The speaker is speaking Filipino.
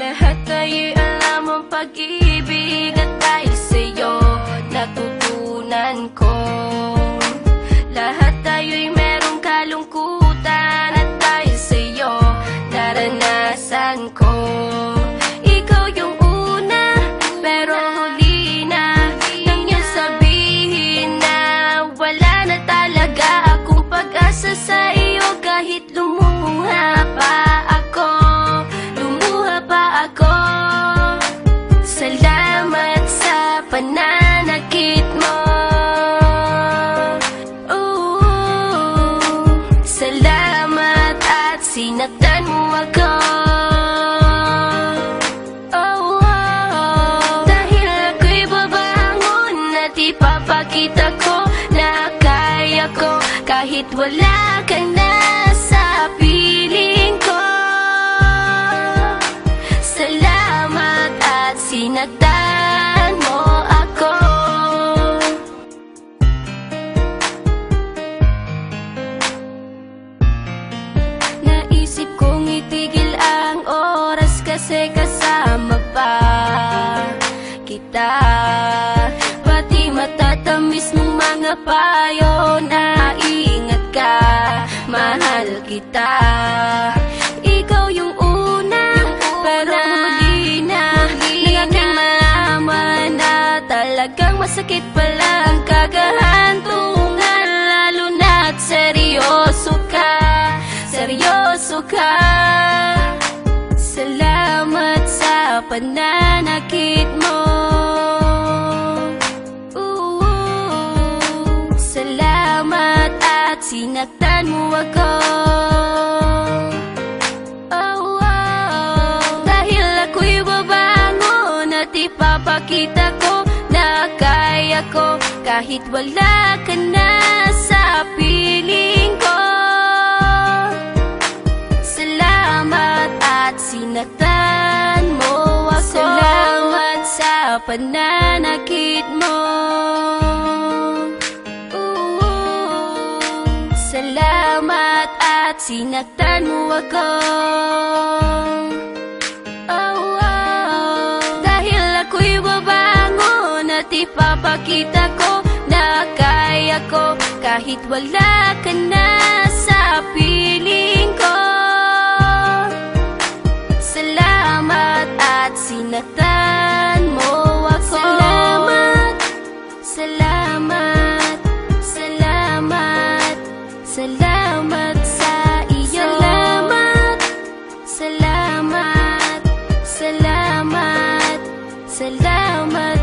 Lahat ay alam ang pag-ibig at dahil sa'yo natutunan ko. Lahat tayo'y merong kalungkutan at dahil sa'yo naranasan ko. Ikaw yung una pero huli na nang iyong sabihin na wala na talaga akong pag-asa sa iyo. Kahit lumuha pa ako, salamat sa pananakit mo. Salamat at sinaktan mo ako. Dahil ako'y babangon at ipapakita ko na kaya ko kahit wala ka na sa piling ko. Salamat at sinaktan mo ako. Naisip kong itigil ang oras kasi kasama pa kita. Pati matatamis mong mga payo na ingat ka, mahal kita. Ikaw yung una pero huli na nang aking malaman na talagang masakit pala ang kagahantungan. Lalo na't seryoso ka, seryoso ka. Salamat sa pananakit mo. Salamat at sinaktan mo ako. Dahil ako'y babangon at ipapakita ko na kaya ko kahit wala ka na sa piling ko. Salamat at sinaktan mo ako. Salamat sa pananakit mo. Salamat at sinaktan mo ako. Dahil ako'y babangon at ipapakita ko na kaya ko kahit wala ka na sa piling ko. Salamat at sinaktan mo ako. Salamat, salamat, salamat, salamat sa iyo. Salamat, salamat, salamat, salamat.